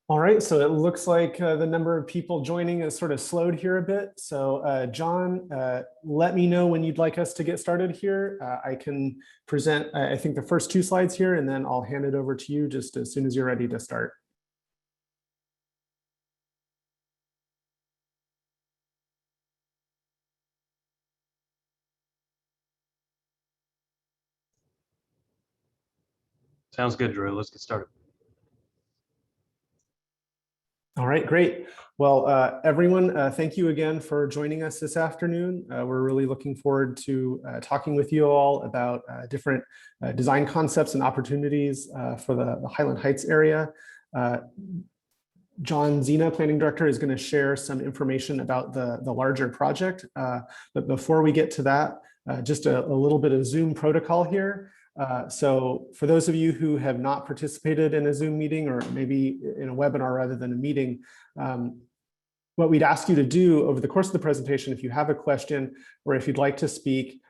All right, so it looks like the number of people joining has sort of slowed here a bit. So John, let me know when you'd like us to get started here. I can present, I think, the first two slides here, and then I'll hand it over to you just as soon as you're ready to start. Sounds good, Drew. Let's get started. All right, great. Well, everyone, thank you again for joining us this afternoon. We're really looking forward to talking with you all about different design concepts and opportunities for the Highland Heights area. John Zena, Planning Director, is going to share some information about the larger project. But before we get to that, just a little bit of Zoom protocol here. So for those of you who have not participated in a Zoom meeting or maybe in a webinar rather than a meeting, what we'd ask you to do over the course of the presentation, if you have a question or if you'd like to speak,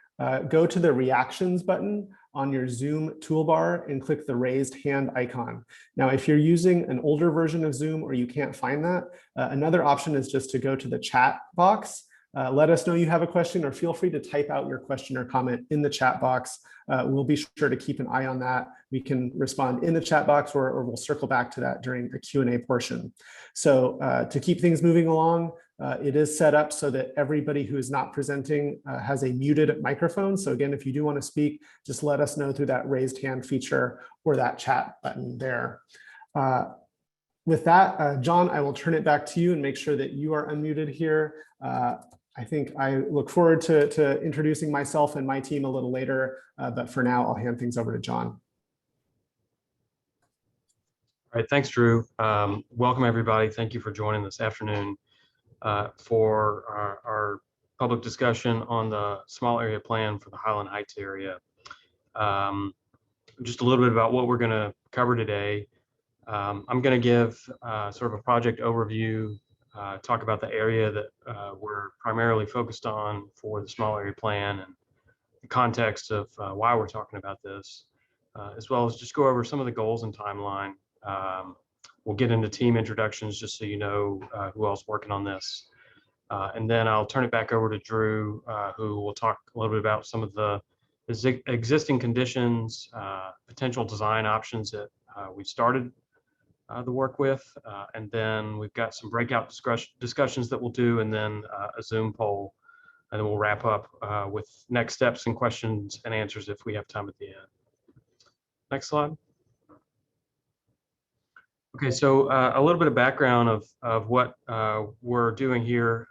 go to the reactions button on your Zoom toolbar and click the raised hand icon. Now, if you're using an older version of Zoom or you can't find that, another option is just to go to the chat box. Let us know you have a question, or feel free to type out your question or comment in the chat box. We'll be sure to keep an eye on that. We can respond in the chat box, or we'll circle back to that during the Q&A portion. So to keep things moving along, it is set up so that everybody who is not presenting has a muted microphone. So again, if you do want to speak, just let us know through that raised hand feature or that chat button there. With that, John, I will turn it back to you and make sure that you are unmuted here. I think I look forward to introducing myself and my team a little later, but for now, I'll hand things over to John. All right, thanks, Drew. Welcome, everybody. Thank you for joining this afternoon for our public discussion on the small area plan for the Highland Heights area. Just a little bit about what we're going to cover today. I'm going to give sort of a project overview, talk about the area that we're primarily focused on for the small area plan and the context of why we're talking about this, as well as just go over some of the goals and timeline. We'll get into team introductions just so you know who else is working on this. And then I'll turn it back over to Drew, who will talk a little bit about some of the existing conditions, potential design options that we've started the work with, and then we've got some breakout discussions that we'll do, and then a Zoom poll, and then we'll wrap up with next steps and questions and answers if we have time at the end. Next slide. Okay, so a little bit of background of what we're doing here.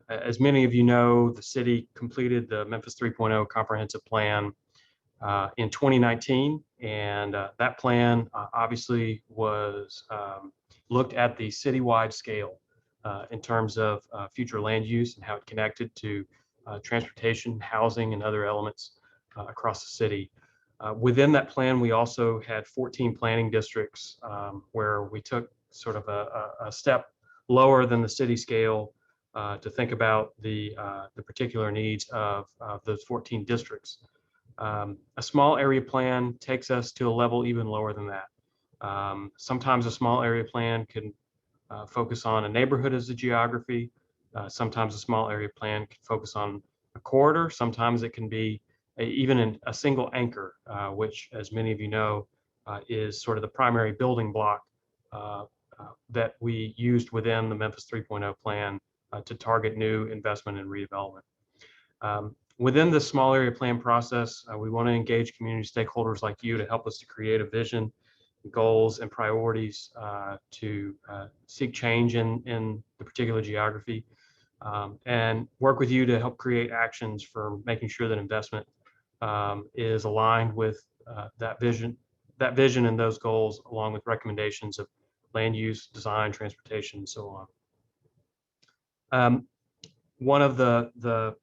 As many of you know, the city completed the Memphis 3.0 comprehensive plan in 2019, and that plan obviously was looked at the citywide scale in terms of future land use and how it connected to transportation, housing, and other elements across the city. Within that plan, we also had 14 planning districts where we took sort of a step lower than the city scale to think about the particular needs of those 14 districts. A small area plan takes us to a level even lower than that. Sometimes a small area plan can focus on a neighborhood as a geography. Sometimes a small area plan can focus on a corridor. Sometimes it can be even a single anchor, which, as many of you know, is sort of the primary building block that we used within the Memphis 3.0 plan to target new investment and redevelopment. Within the small area plan process, we want to engage community stakeholders like you to help us to create a vision, goals, and priorities to seek change in the particular geography, and work with you to help create actions for making sure that investment is aligned with that vision and those goals, along with recommendations of land use, design, transportation, and so on. One of the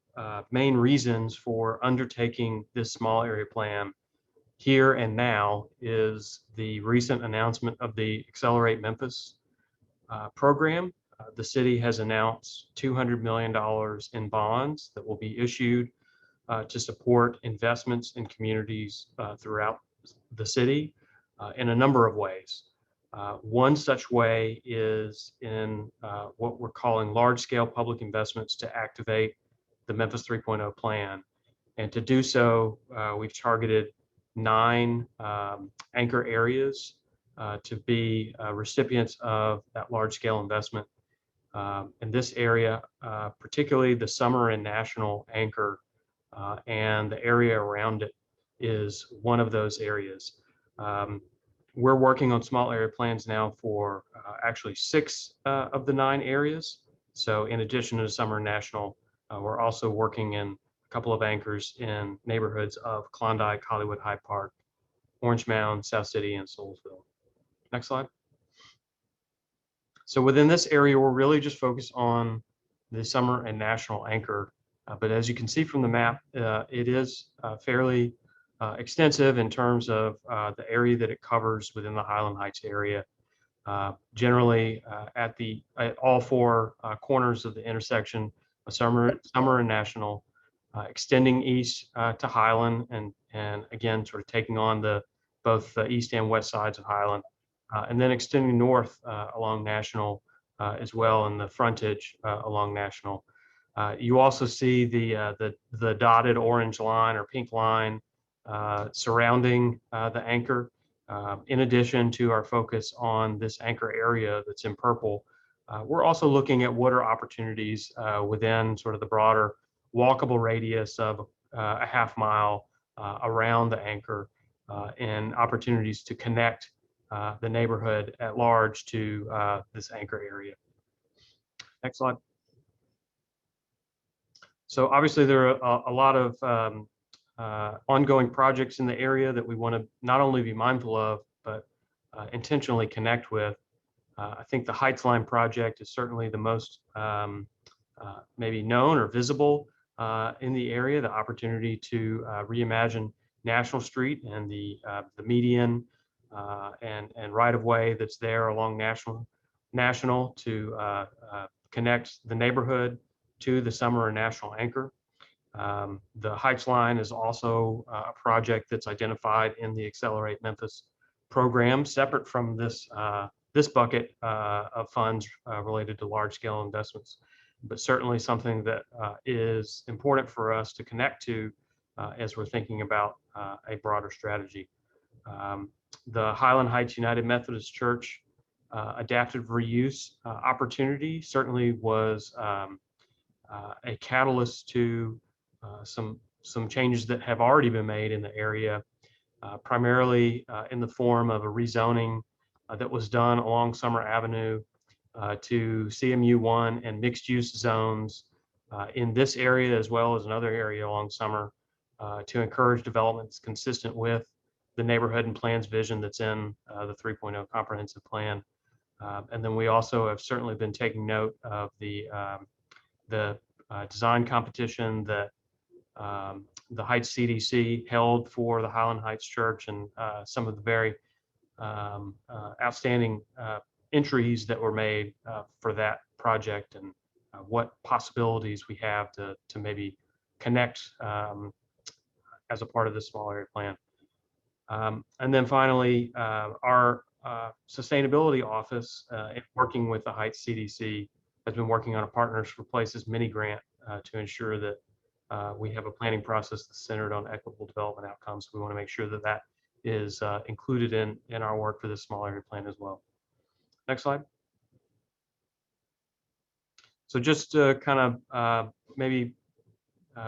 main reasons for undertaking this small area plan here and now is the recent announcement of the Accelerate Memphis program. The city has announced $200 million in bonds that will be issued to support investments in communities throughout the city in a number of ways. One such way is in what we're calling large-scale public investments to activate the Memphis 3.0 plan. And to do so, we've targeted 9 anchor areas to be recipients of that large-scale investment. In this area, particularly the Summer and National anchor and the area around it is one of those areas. We're working on small area plans now for actually 6 of the 9 areas. So in addition to Summer and National, we're also working in a couple of anchors in neighborhoods of Klondike, Hollywood, Hyde Park, Orange Mound, South City, and Soulsville. Next slide. So within this area, we're really just focused on the Summer and National anchor. But as you can see from the map, it is fairly extensive in terms of the area that it covers within the Highland Heights area. Generally, at all 4 corners of the intersection, Summer and National, extending east to Highland, and again, sort of taking on both the east and west sides of Highland, and then extending north along National as well, in the frontage along National. You also see the dotted orange line or pink line surrounding the anchor. In addition to our focus on this anchor area that's in purple, we're also looking at what are opportunities within sort of the broader walkable radius of a half mile around the anchor, and opportunities to connect the neighborhood at large to this anchor area. Next slide. So obviously there are a lot of ongoing projects in the area that we want to not only be mindful of, but intentionally connect with. I think the Heights Line project is certainly the most maybe known or visible in the area. The opportunity to reimagine National Street and the median and right-of-way that's there along National to connect the neighborhood to the Summer and National anchor. The Heights Line is also a project that's identified in the Accelerate Memphis program, separate from this bucket of funds related to large-scale investments, but certainly something that is important for us to connect to as we're thinking about a broader strategy. The Highland Heights United Methodist Church adaptive reuse opportunity certainly was a catalyst to some changes that have already been made in the area, primarily in the form of a rezoning that was done along Summer Avenue to CMU1 and mixed use zones in this area as well as another area along Summer to encourage developments consistent with the neighborhood and plans vision that's in the 3.0 comprehensive plan. And then we also have certainly been taking note of the design competition that the Heights CDC held for the Highland Heights Church, and some of the very outstanding entries that were made for that project, and what possibilities we have to maybe connect as a part of this small area plan. And then finally, our sustainability office, working with the Heights CDC, has been working on a Partners for Places mini grant to ensure that we have a planning process that's centered on equitable development outcomes. We want to make sure that that is included in our work for this small area plan as well. Next slide. So just to kind of maybe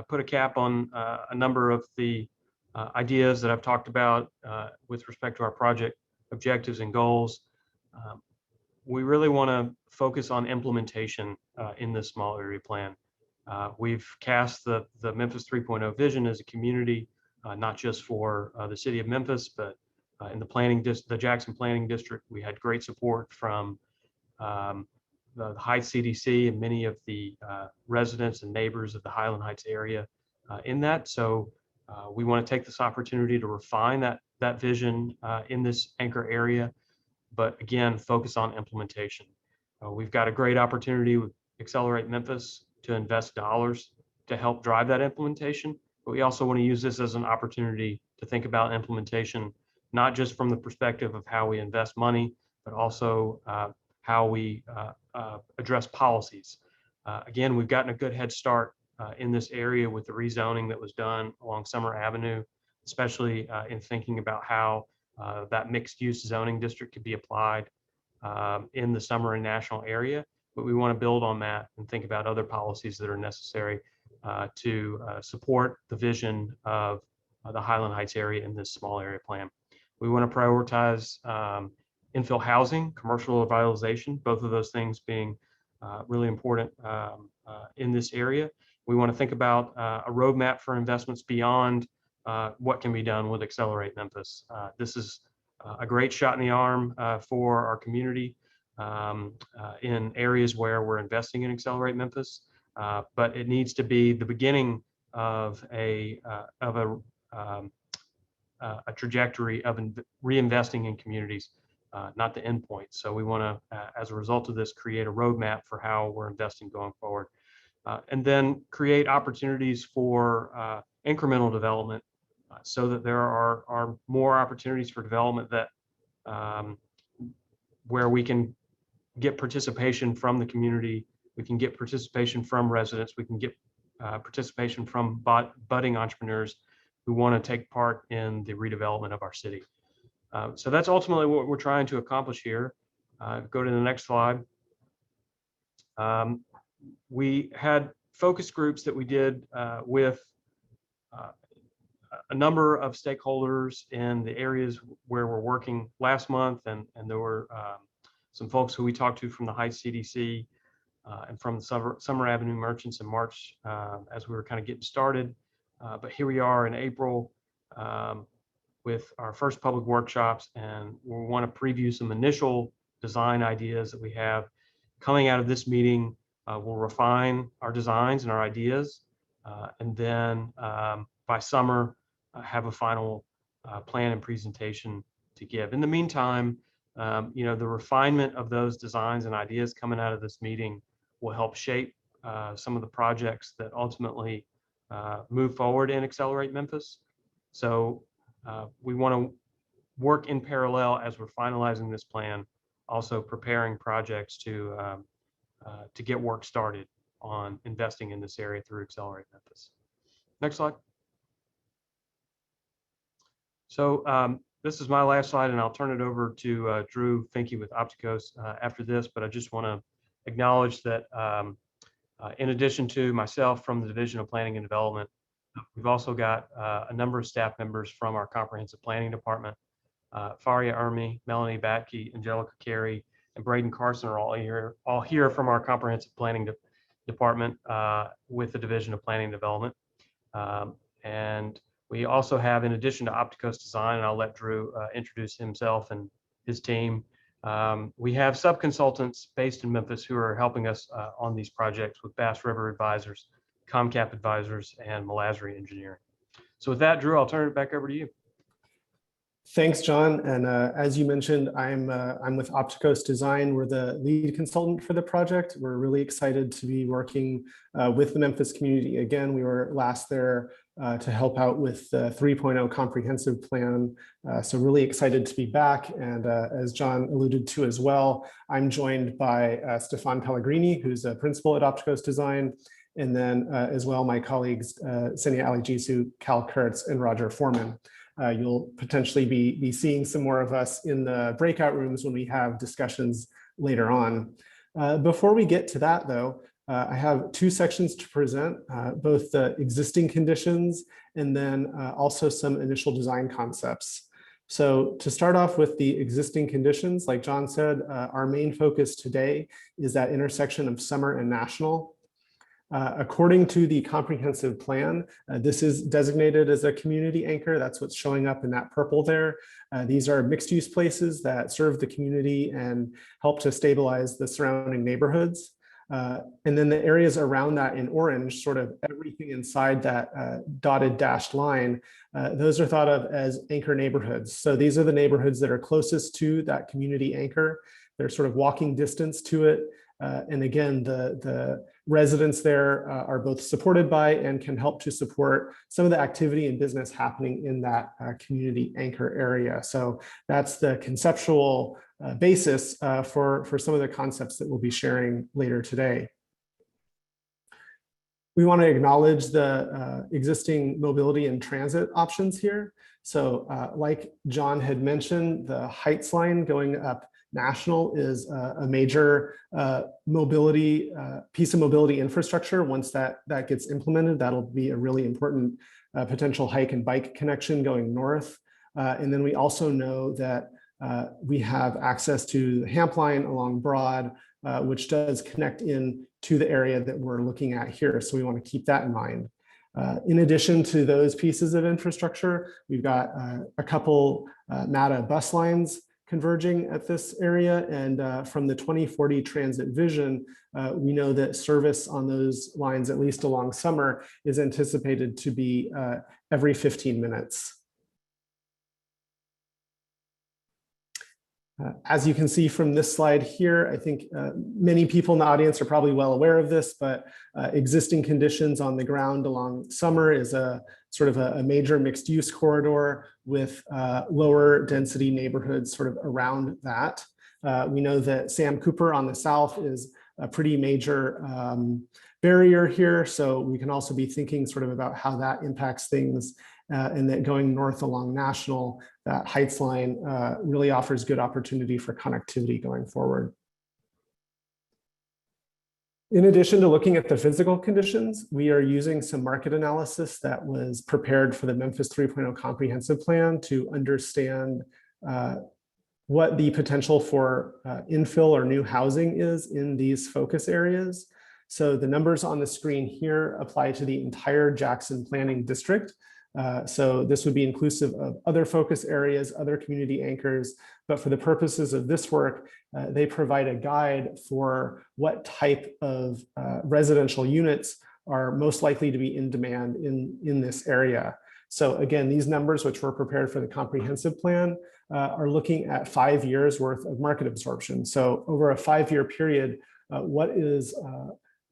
put a cap on a number of the ideas that I've talked about with respect to our project objectives and goals. We really want to focus on implementation in this small area plan. We've cast the Memphis 3.0 vision as a community, not just for the city of Memphis, but in the Jackson Planning District. We had great support from the Heights CDC and many of the residents and neighbors of the Highland Heights area in that. So we want to take this opportunity to refine that vision in this anchor area, but again, focus on implementation. We've got a great opportunity with Accelerate Memphis to invest dollars to help drive that implementation, but we also want to use this as an opportunity to think about implementation, not just from the perspective of how we invest money, but also how we address policies. Again, we've gotten a good head start in this area with the rezoning that was done along Summer Avenue, especially in thinking about how that mixed use zoning district could be applied in the Summer and National area. But we want to build on that and think about other policies that are necessary to support the vision of the Highland Heights area in this small area plan. We want to prioritize infill housing, commercial revitalization, both of those things being really important in this area. We want to think about a roadmap for investments beyond what can be done with Accelerate Memphis. This is a great shot in the arm for our community in areas where we're investing in Accelerate Memphis, but it needs to be the beginning of a trajectory of reinvesting in communities, not the endpoint. So we want to, as a result of this, create a roadmap for how we're investing going forward, and then create opportunities for incremental development so that there are more opportunities for development that where we can get participation from the community, we can get participation from residents, we can get participation from budding entrepreneurs who want to take part in the redevelopment of our city. So that's ultimately what we're trying to accomplish here. Go to the next slide. We had focus groups that we did with a number of stakeholders in the areas where we're working last month, and there were some folks who we talked to from the Heights CDC and from the Summer Avenue merchants in March as we were kind of getting started. But here we are in April with our first public workshops, and we want to preview some initial design ideas that we have. Coming out of this meeting, we'll refine our designs and our ideas, and then by summer, have a final plan and presentation to give. In the meantime, the refinement of those designs and ideas coming out of this meeting will help shape some of the projects that ultimately move forward and Accelerate Memphis. So we want to work in parallel as we're finalizing this plan, also preparing projects to get work started on investing in this area through Accelerate Memphis. Next slide. So this is my last slide, and I'll turn it over to Drew Finke with Opticos after this, but I just want to acknowledge that in addition to myself from the Division of Planning and Development, we've also got a number of staff members from our Comprehensive Planning Department. Faria Ermi, Melanie Batke, Angelica Carey, and Braden Carson are all here from our Comprehensive Planning Department with the Division of Planning and Development. And we also have, in addition to Opticos Design, and I'll let Drew introduce himself and his team, we have sub-consultants based in Memphis who are helping us on these projects with Bass River Advisors, ComCap Advisors, and Malazri Engineering. So with that, Drew, I'll turn it back over to you. Thanks, John. And as you mentioned, I'm with Opticos Design. We're the lead consultant for the project. We're really excited to be working with the Memphis community. Again, we were last there to help out with the 3.0 comprehensive plan. So really excited to be back. And as John alluded to as well, I'm joined by Stefan Pellegrini, who's a principal at Opticos Design. And then as well, my colleagues, Senia Alijisu, Cal Kurtz, and Roger Foreman. You'll potentially be seeing some more of us in the breakout rooms when we have discussions later on. Before we get to that, though, I have two sections to present, both the existing conditions and then also some initial design concepts. So to start off with the existing conditions, like John said, our main focus today is that intersection of Summer and National. According to the comprehensive plan, this is designated as a community anchor. That's what's showing up in that purple there. These are mixed use places that serve the community and help to stabilize the surrounding neighborhoods. And then the areas around that in orange, sort of everything inside that dotted dashed line, those are thought of as anchor neighborhoods. So these are the neighborhoods that are closest to that community anchor. They're sort of walking distance to it. And again, the residents there are both supported by and can help to support some of the activity and business happening in that community anchor area. So that's the conceptual basis for some of the concepts that we'll be sharing later today. We want to acknowledge the existing mobility and transit options here. So like John had mentioned, the Heights line going up National is a major piece of mobility infrastructure. Once that gets implemented, that'll be a really important potential hike and bike connection going north. And then we also know that we have access to the Hamp line along Broad, which does connect in to the area that we're looking at here. So we want to keep that in mind. In addition to those pieces of infrastructure, we've got a couple MATA bus lines converging at this area. And from the 2040 transit vision, we know that service on those lines, at least along summer, is anticipated to be every 15 minutes. As you can see from this slide here, I think many people in the audience are probably well aware of this, but existing conditions on the ground along Summer is a sort of a major mixed use corridor with lower density neighborhoods sort of around that. We know that Sam Cooper on the south is a pretty major barrier here. So we can also be thinking sort of about how that impacts things, and that going north along National, that Heights line really offers good opportunity for connectivity going forward. In addition to looking at the physical conditions, we are using some market analysis that was prepared for the Memphis 3.0 comprehensive plan to understand what the potential for infill or new housing is in these focus areas. So the numbers on the screen here apply to the entire Jackson Planning District. So this would be inclusive of other focus areas, other community anchors, but for the purposes of this work, they provide a guide for what type of residential units are most likely to be in demand in this area. So again, these numbers, which were prepared for the comprehensive plan, are looking at 5 years worth of market absorption. So over a 5-year period, what is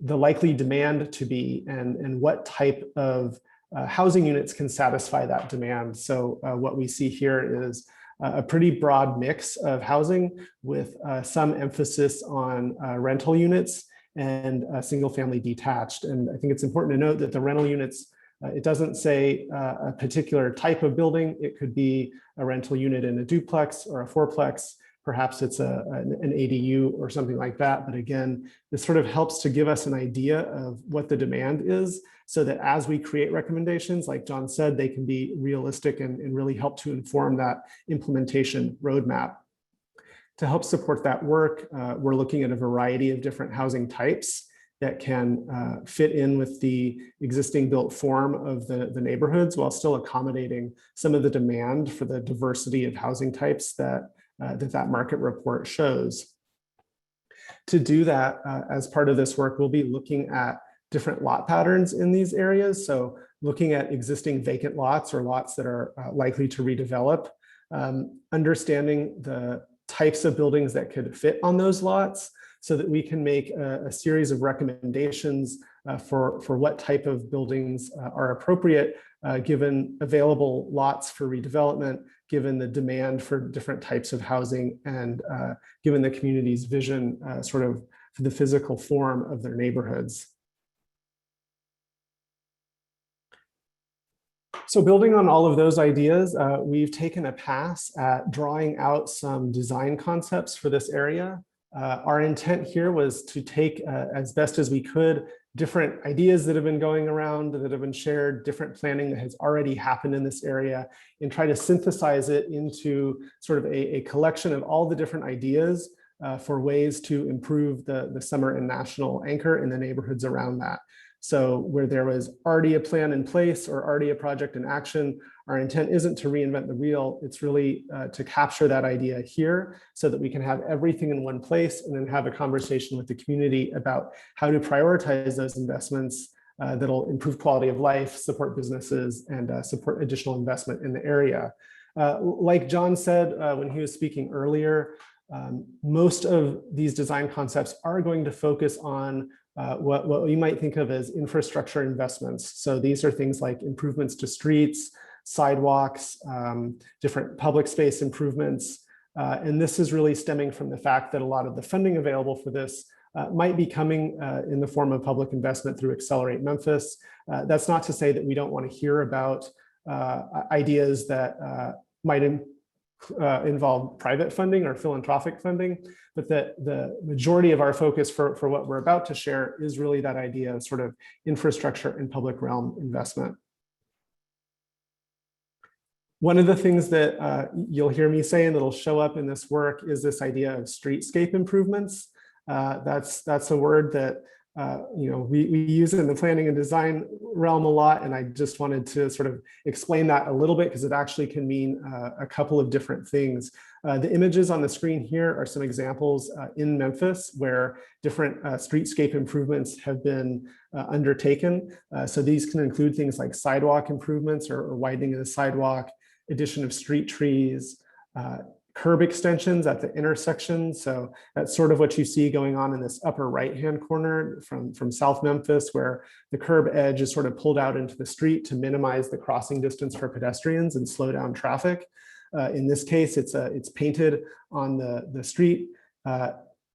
the likely demand to be, and what type of housing units can satisfy that demand. So what we see here is a pretty broad mix of housing with some emphasis on rental units and single family detached. And I think it's important to note that the rental units, it doesn't say a particular type of building. It could be a rental unit in a duplex or a fourplex. Perhaps it's an ADU or something like that. But again, this sort of helps to give us an idea of what the demand is, so that as we create recommendations, like John said, they can be realistic and really help to inform that implementation roadmap. To help support that work, we're looking at a variety of different housing types that can fit in with the existing built form of the neighborhoods, while still accommodating some of the demand for the diversity of housing types that market report shows. To do that, as part of this work, we'll be looking at different lot patterns in these areas. So looking at existing vacant lots or lots that are likely to redevelop, understanding the types of buildings that could fit on those lots, so that we can make a series of recommendations for what type of buildings are appropriate, given available lots for redevelopment, given the demand for different types of housing, and given the community's vision sort of for the physical form of their neighborhoods. So building on all of those ideas, we've taken a pass at drawing out some design concepts for this area. Our intent here was to take, as best as we could, different ideas that have been going around, that have been shared, different planning that has already happened in this area, and try to synthesize it into sort of a collection of all the different ideas for ways to improve the Summer and National anchor in the neighborhoods around that. So where there was already a plan in place or already a project in action, our intent isn't to reinvent the wheel. It's really to capture that idea here so that we can have everything in one place, and then have a conversation with the community about how to prioritize those investments that'll improve quality of life, support businesses, and support additional investment in the area. Like John said when he was speaking earlier, most of these design concepts are going to focus on what you might think of as infrastructure investments. So these are things like improvements to streets, sidewalks, different public space improvements. And this is really stemming from the fact that a lot of the funding available for this might be coming in the form of public investment through Accelerate Memphis. That's not to say that we don't want to hear about ideas that might involve private funding or philanthropic funding, but that the majority of our focus for what we're about to share is really that idea of sort of infrastructure and public realm investment. One of the things that you'll hear me say and that'll show up in this work is this idea of streetscape improvements. That's a word that we use in the planning and design realm a lot, and I just wanted to sort of explain that a little bit because it actually can mean a couple of different things. The images on the screen here are some examples in Memphis where different streetscape improvements have been undertaken. So these can include things like sidewalk improvements or widening of the sidewalk, addition of street trees, curb extensions at the intersection. So that's sort of what you see going on in this upper right-hand corner from South Memphis, where the curb edge is sort of pulled out into the street to minimize the crossing distance for pedestrians and slow down traffic. In this case, it's painted on the street.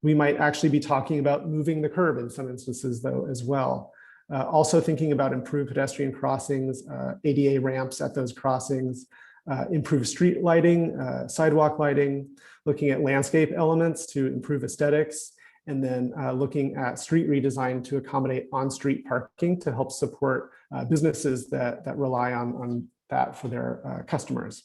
We might actually be talking about moving the curb in some instances though as well. Also thinking about improved pedestrian crossings, ADA ramps at those crossings, improve street lighting, sidewalk lighting, looking at landscape elements to improve aesthetics, and then looking at street redesign to accommodate on-street parking to help support businesses that rely on that for their customers.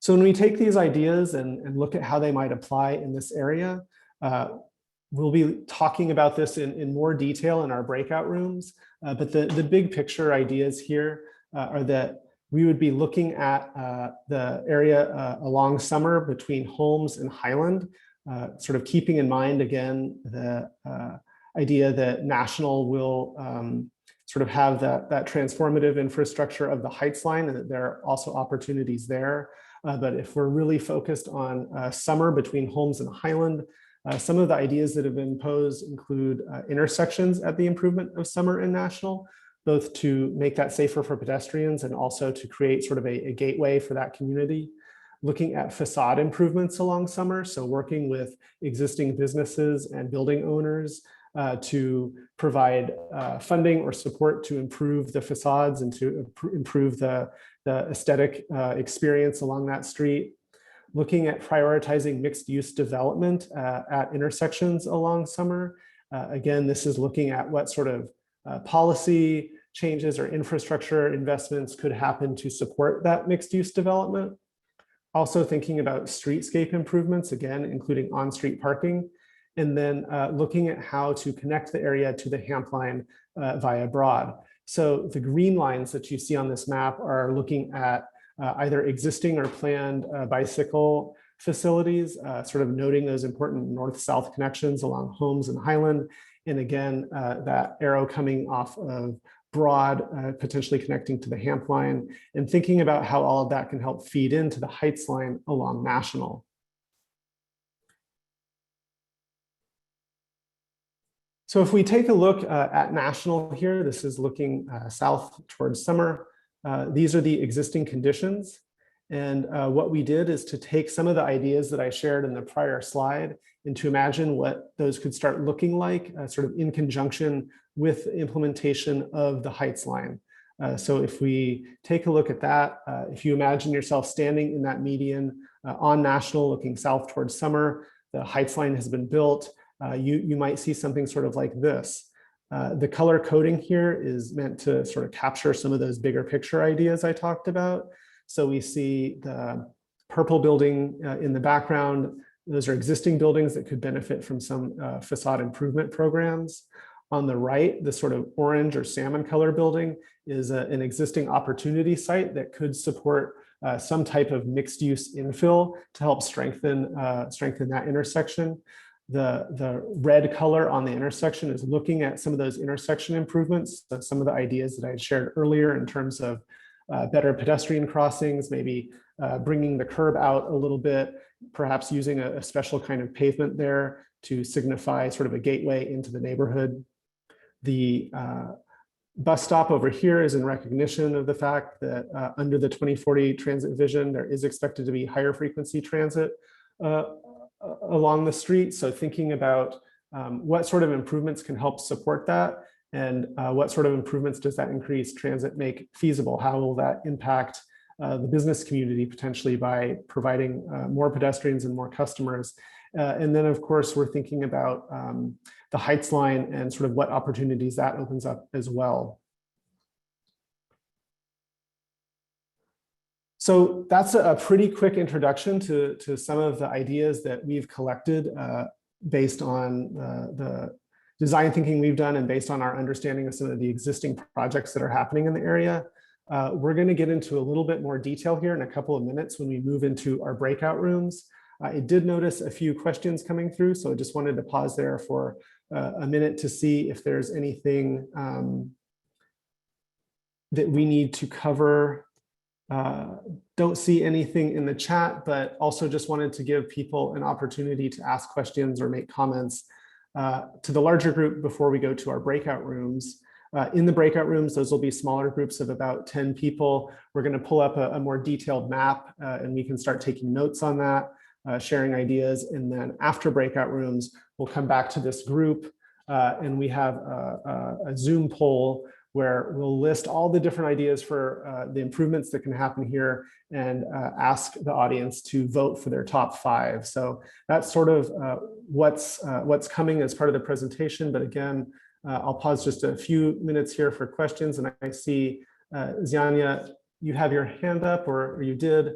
So when we take these ideas and look at how they might apply in this area, we'll be talking about this in more detail in our breakout rooms, but the big picture ideas here are that we would be looking at the area along Summer between Holmes and Highland, sort of keeping in mind, again, the idea that National will sort of have that transformative infrastructure of the Heights line, and that there are also opportunities there. But if we're really focused on Summer between Holmes and Highland, some of the ideas that have been posed include intersections at the improvement of Summer and National, both to make that safer for pedestrians and also to create sort of a gateway for that community. Looking at facade improvements along Summer, so working with existing businesses and building owners to provide funding or support to improve the facades and to improve the aesthetic experience along that street. Looking at prioritizing mixed use development at intersections along Summer. Again, this is looking at what sort of policy changes or infrastructure investments could happen to support that mixed use development. Also thinking about streetscape improvements, again, including on-street parking, and then looking at how to connect the area to the Hamp line via Broad. So the green lines that you see on this map are looking at either existing or planned bicycle facilities, sort of noting those important north-south connections along Holmes and Highland. And again, that arrow coming off of Broad, potentially connecting to the Hamp line, and thinking about how all of that can help feed into the Heights line along National. So if we take a look at National here, this is looking south towards Summer. These are the existing conditions. And what we did is to take some of the ideas that I shared in the prior slide and to imagine what those could start looking like, sort of in conjunction with the implementation of the Heights line. So if we take a look at that, if you imagine yourself standing in that median on National looking south towards Summer, the Heights line has been built, you might see something sort of like this. The color coding here is meant to sort of capture some of those bigger picture ideas I talked about. So we see the purple building in the background. Those are existing buildings that could benefit from some facade improvement programs. On the right, the sort of orange or salmon color building is an existing opportunity site that could support some type of mixed use infill to help strengthen that intersection. The red color on the intersection is looking at some of those intersection improvements, so some of the ideas that I had shared earlier in terms of better pedestrian crossings, maybe bringing the curb out a little bit, perhaps using a special kind of pavement there to signify sort of a gateway into the neighborhood. The bus stop over here is in recognition of the fact that under the 2040 transit vision, there is expected to be higher frequency transit along the street. So thinking about what sort of improvements can help support that, and what sort of improvements does that increased transit make feasible? How will that impact the business community potentially by providing more pedestrians and more customers? And then, of course, we're thinking about the Heights line and sort of what opportunities that opens up as well. So that's a pretty quick introduction to some of the ideas that we've collected based on the design thinking we've done and based on our understanding of some of the existing projects that are happening in the area. We're going to get into a little bit more detail here in a couple of minutes when we move into our breakout rooms. I did notice a few questions coming through, so I just wanted to pause there for a minute to see if there's anything that we need to cover. Don't see anything in the chat, but also just wanted to give people an opportunity to ask questions or make comments to the larger group before we go to our breakout rooms. In the breakout rooms, those will be smaller groups of about 10 people. We're going to pull up a more detailed map and we can start taking notes on that, sharing ideas. And then after breakout rooms, we'll come back to this group and we have a Zoom poll where we'll list all the different ideas for the improvements that can happen here and ask the audience to vote for their top 5. So that's sort of what's coming as part of the presentation. But again, I'll pause just a few minutes here for questions. And I see Ziania, you have your hand up, or you did.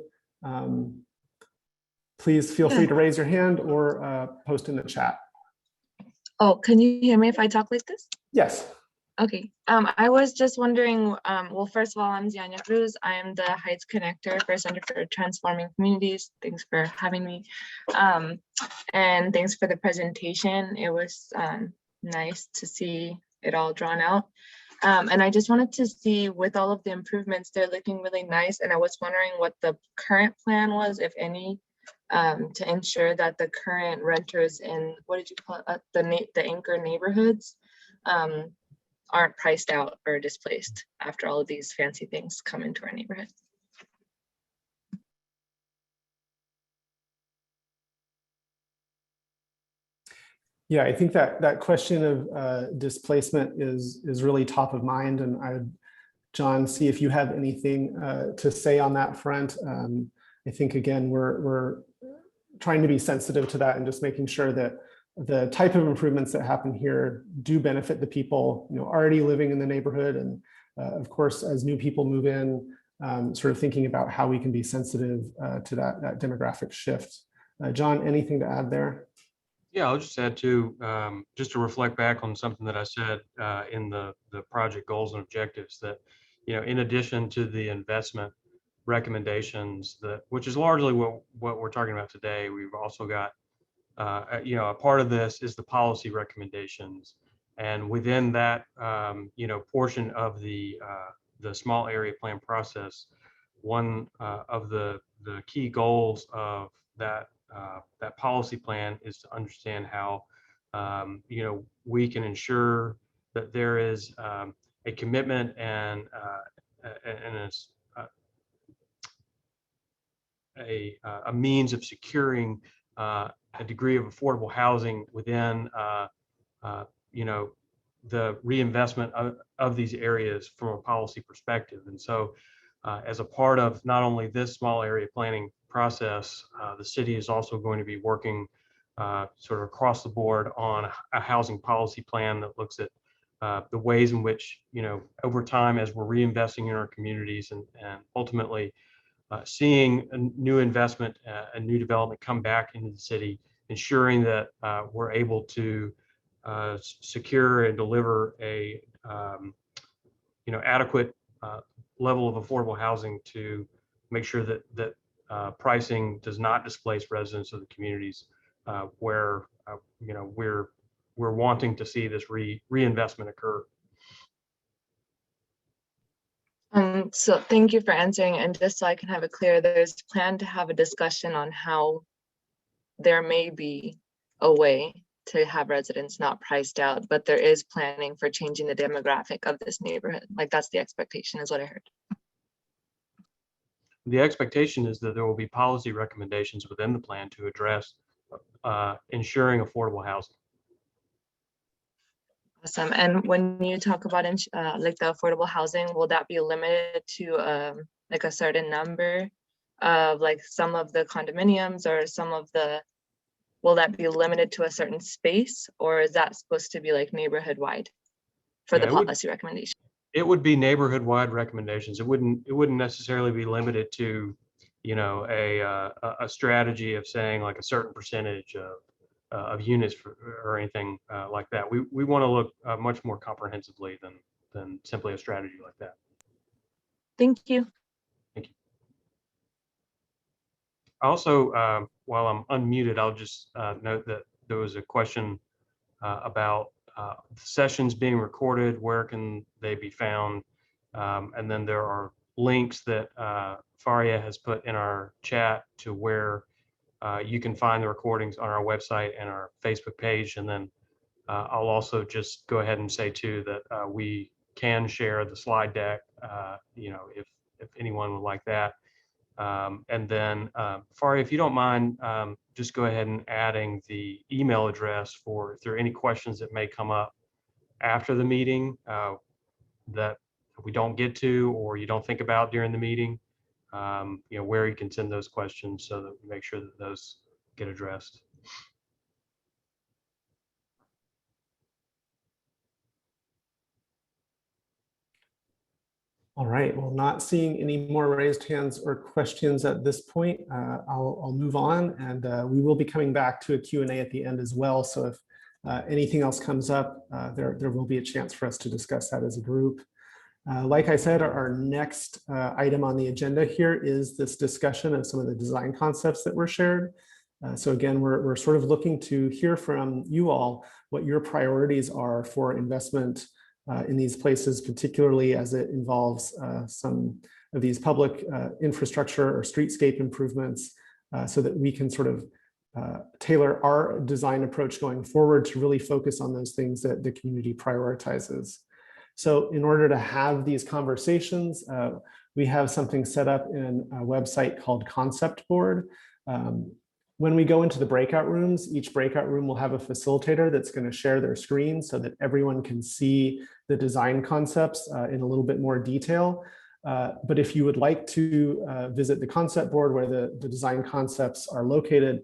Please feel free to raise your hand or post in the chat. Oh, can you hear me if I talk like this? Yes. Okay, I was just wondering, well, first of all, I'm Ziania Cruz. I am the Heights Connector for Center for Transforming Communities. Thanks for having me. And thanks for the presentation. It was nice to see it all drawn out. And I just wanted to see, with all of the improvements, they're looking really nice. And I was wondering what the current plan was, if any, to ensure that the current renters in, what did you call it, the anchor neighborhoods, aren't priced out or displaced after all of these fancy things come into our neighborhood. Yeah, I think that question of displacement is really top of mind, and I'd, John, see if you have anything to say on that front. I think again we're trying to be sensitive to that and just making sure that the type of improvements that happen here do benefit the people already living in the neighborhood, and of course as new people move in, sort of thinking about how we can be sensitive to that demographic shift. John, anything to add there? Yeah, I'll just add to, just to reflect back on something that I said in the project goals and objectives, that, in addition to the investment recommendations, which is largely what we're talking about today, we've also got, a part of this is the policy recommendations. And within that, portion of the small area plan process, one of the key goals of that policy plan is to understand how we can ensure that there is a commitment and a means of securing a degree of affordable housing within the reinvestment of these areas from a policy perspective. And so as a part of not only this small area planning process, the city is also going to be working sort of across the board on a housing policy plan that looks at the ways in which, over time, as we're reinvesting in our communities and ultimately seeing a new investment and new development come back into the city, ensuring that we're able to secure and deliver a adequate level of affordable housing to make sure that pricing does not displace residents of the communities where we're wanting to see this reinvestment occur. So thank you for answering, and just so I can have it clear, there's plan to have a discussion on how there may be a way to have residents not priced out, but there is planning for changing the demographic of this neighborhood. Like that's the expectation is what I heard. The expectation is that there will be policy recommendations within the plan to address ensuring affordable housing. Awesome. And when you talk about like the affordable housing, will that be limited to like a certain number of like some of the condominiums or some of the, will that be limited to a certain space, or is that supposed to be like neighborhood wide for the policy recommendation? It would be neighborhood wide recommendations. It wouldn't necessarily be limited to, you know, a strategy of saying like a certain percentage of units or anything like that. We want to look much more comprehensively than simply a strategy like that. Thank you. Thank you. Also, while I'm unmuted, I'll just note that there was a question about sessions being recorded. Where can they be found? And then there are links that Faria has put in our chat to where you can find the recordings on our website and our Facebook page. And then I'll also just go ahead and say too that we can share the slide deck, you know, if anyone would like that. And then Faria, if you don't mind, just go ahead and adding the email address for if there are any questions that may come up after the meeting that we don't get to or you don't think about during the meeting, you know, where you can send those questions so that we make sure that those get addressed. All right, well, not seeing any more raised hands or questions at this point, I'll move on, and we will be coming back to a Q&A at the end as well. So if anything else comes up, there will be a chance for us to discuss that as a group. Like I said, our next item on the agenda here is this discussion of some of the design concepts that were shared. So again, we're sort of looking to hear from you all what your priorities are for investment in these places, particularly as it involves some of these public infrastructure or streetscape improvements, so that we can sort of tailor our design approach going forward to really focus on those things that the community prioritizes. So in order to have these conversations, we have something set up in a website called Concept Board. When we go into the breakout rooms, each breakout room will have a facilitator that's going to share their screen so that everyone can see the design concepts in a little bit more detail. But if you would like to visit the concept board where the design concepts are located,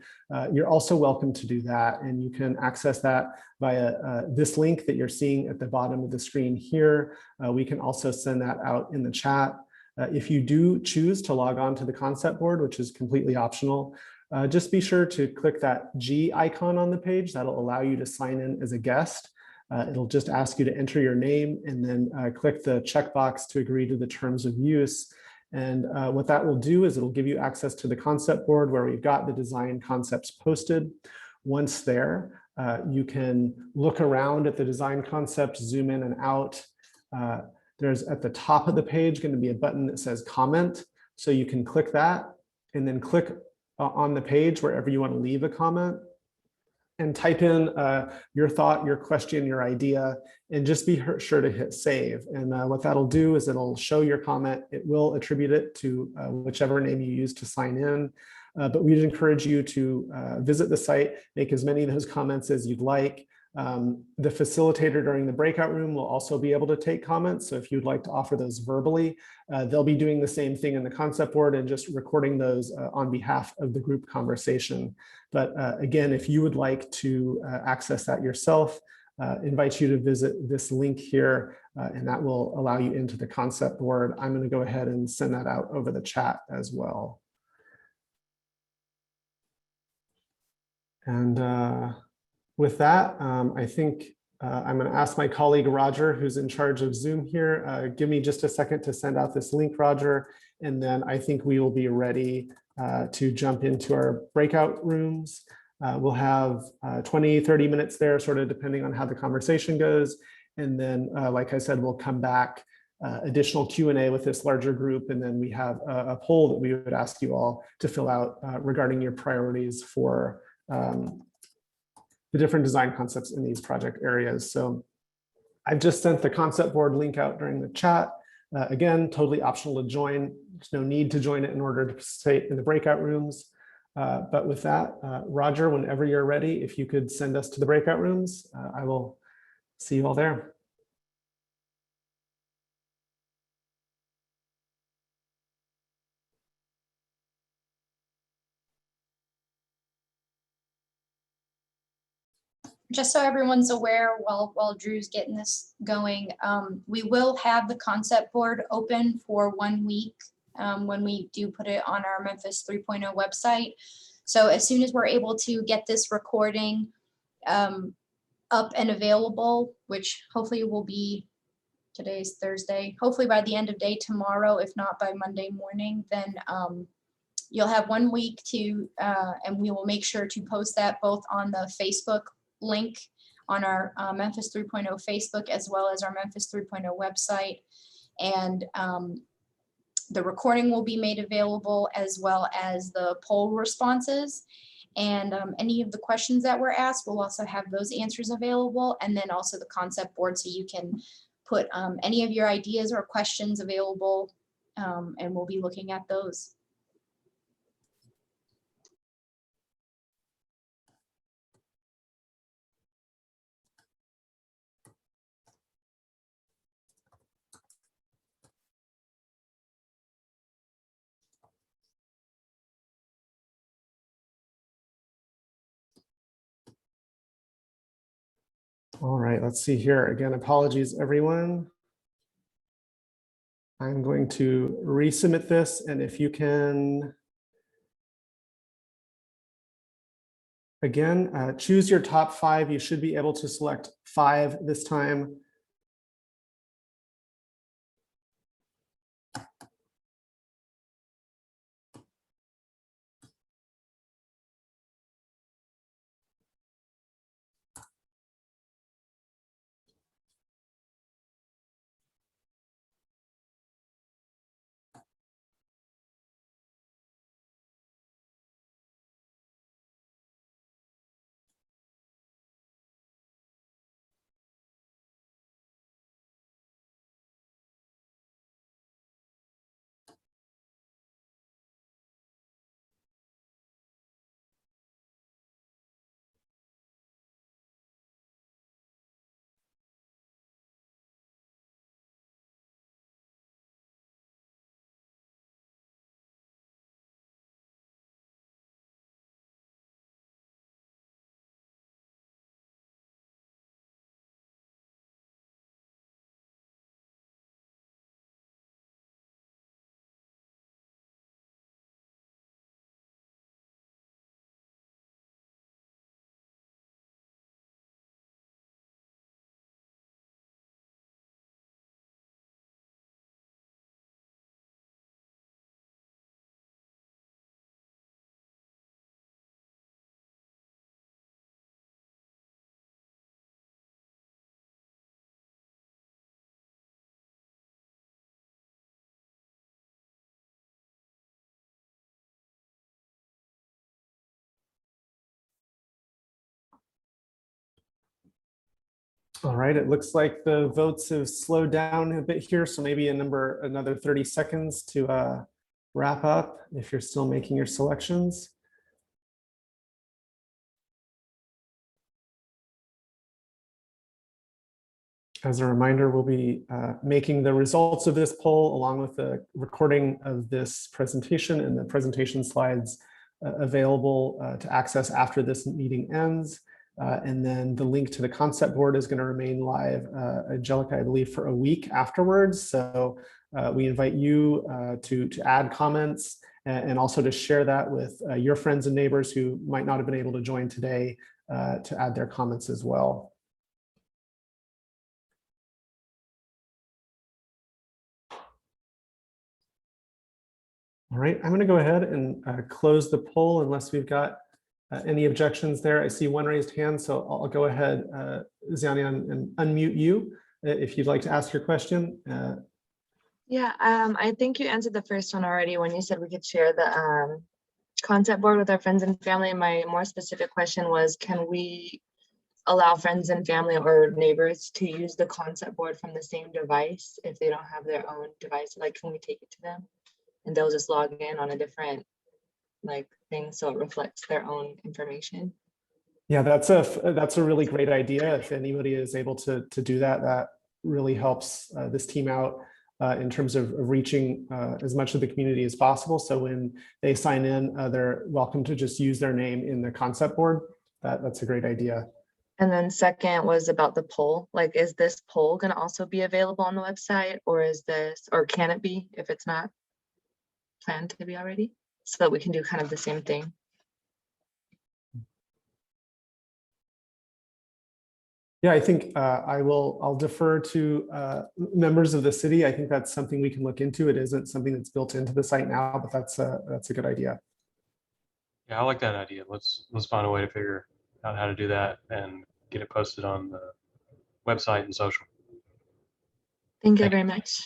you're also welcome to do that. And you can access that via this link that you're seeing at the bottom of the screen here. We can also send that out in the chat. If you do choose to log on to the concept board, which is completely optional, just be sure to click that G icon on the page. That'll allow you to sign in as a guest. It'll just ask you to enter your name and then click the checkbox to agree to the terms of use. And what that will do is it'll give you access to the concept board where we've got the design concepts posted. Once there, you can look around at the design concepts, zoom in and out. There's at the top of the page going to be a button that says comment. So you can click that and then click on the page wherever you want to leave a comment and type in your thought, your question, your idea, and just be sure to hit save. And what that'll do is it'll show your comment. It will attribute it to whichever name you use to sign in. But we'd encourage you to visit the site, make as many of those comments as you'd like. The facilitator during the breakout room will also be able to take comments. So if you'd like to offer those verbally, they'll be doing the same thing in the concept board and just recording those on behalf of the group conversation. But again, if you would like to access that yourself, invite you to visit this link here, and that will allow you into the concept board. I'm going to go ahead and send that out over the chat as well. And with that, I think I'm going to ask my colleague Roger, who's in charge of Zoom here, give me just a second to send out this link, Roger, and then I think we will be ready to jump into our breakout rooms. We'll have 20, 30 minutes there, sort of depending on how the conversation goes. And then, like I said, we'll come back additional Q&A with this larger group. And then we have a poll that we would ask you all to fill out regarding your priorities for the different design concepts in these project areas. So I've just sent the concept board link out during the chat. Again, totally optional to join. There's no need to join it in order to participate in the breakout rooms. But with that, Roger, whenever you're ready, if you could send us to the breakout rooms, I will see you all there. Just so everyone's aware, while Drew's getting this going, we will have the concept board open for 1 week when we do put it on our Memphis 3.0 website. So as soon as we're able to get this recording up and available, which hopefully will be, today's Thursday, hopefully by the end of day tomorrow, if not by Monday morning, then you'll have 1 week to, and we will make sure to post that both on the Facebook link on our Memphis 3.0 Facebook, as well as our Memphis 3.0 website. And the recording will be made available, as well as the poll responses. And any of the questions that were asked, we'll also have those answers available. And then also the concept board, so you can put any of your ideas or questions available, and we'll be looking at those. All right, let's see here. Again, apologies, everyone. I'm going to resubmit this, and if you can, again, choose your top 5. You should be able to select 5 this time. All right, it looks like the votes have slowed down a bit here, so maybe another 30 seconds to wrap up if you're still making your selections. As a reminder, we'll be making the results of this poll along with the recording of this presentation and the presentation slides available to access after this meeting ends. And then the link to the concept board is going to remain live, Angelica, I believe, for a week afterwards. So we invite you to add comments and also to share that with your friends and neighbors who might not have been able to join today to add their comments as well. All right, I'm going to go ahead and close the poll unless we've got any objections there. I see one raised hand, so I'll go ahead, Xianyan, and unmute you if you'd like to ask your question. Yeah, I think you answered the first one already when you said we could share the concept board with our friends and family. My more specific question was, can we allow friends and family or neighbors to use the concept board from the same device if they don't have their own device? Like, can we take it to them and they'll just log in on a different like thing so it reflects their own information? Yeah, that's a really great idea. If anybody is able to do that, that really helps this team out in terms of reaching as much of the community as possible. So when they sign in, they're welcome to just use their name in the concept board. That's a great idea. And then second was about the poll. Like, is this poll going to also be available on the website, or is this, or can it be if it's not planned to be already, so that we can do kind of the same thing? Yeah, I think I'll defer to members of the city. I think that's something we can look into. It isn't something that's built into the site now, but that's a good idea. Yeah, I like that idea. Let's find a way to figure out how to do that and get it posted on the website and social. Thank you Thank you. very much.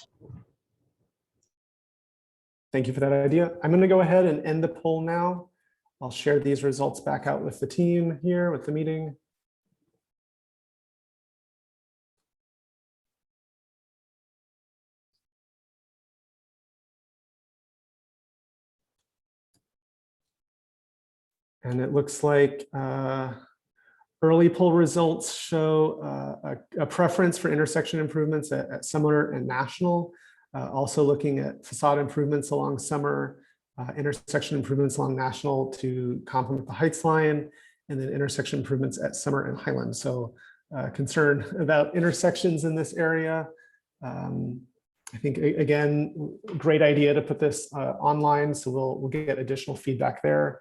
Thank you for that idea. I'm going to go ahead and end the poll now. I'll share these results back out with the team here with the meeting. And it looks like early poll results show a preference for intersection improvements at Summer and National. Also looking at facade improvements along Summer, intersection improvements along National to complement the Heights line, and then intersection improvements at Summer and Highland. So concern about intersections in this area. I think, again, great idea to put this online, so we'll get additional feedback there.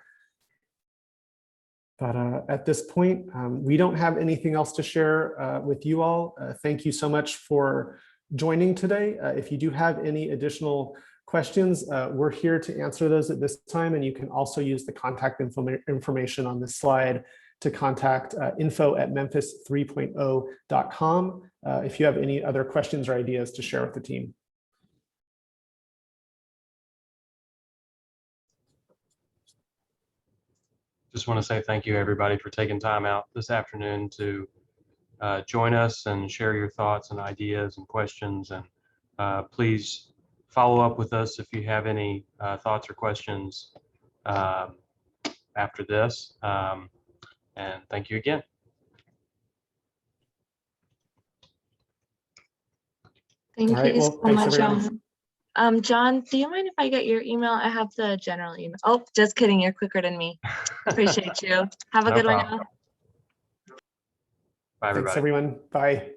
But at this point, we don't have anything else to share with you all. Thank you so much for joining today. If you do have any additional questions, we're here to answer those at this time. And you can also use the contact information on this slide to contact info@memphis3.0.com if you have any other questions or ideas to share with the team. Just want to say thank you, everybody, for taking time out this afternoon to join us and share your thoughts and ideas and questions. And please follow up with us if you have any thoughts or questions after this. And thank you again. Thank All right, you well, so thanks, much, everyone. John. John, do you mind if I get your email? I have the general email. Oh, just kidding. You're quicker than me. Appreciate you. Have a No good one problem. now. Bye, everybody. Thanks, everyone. Bye.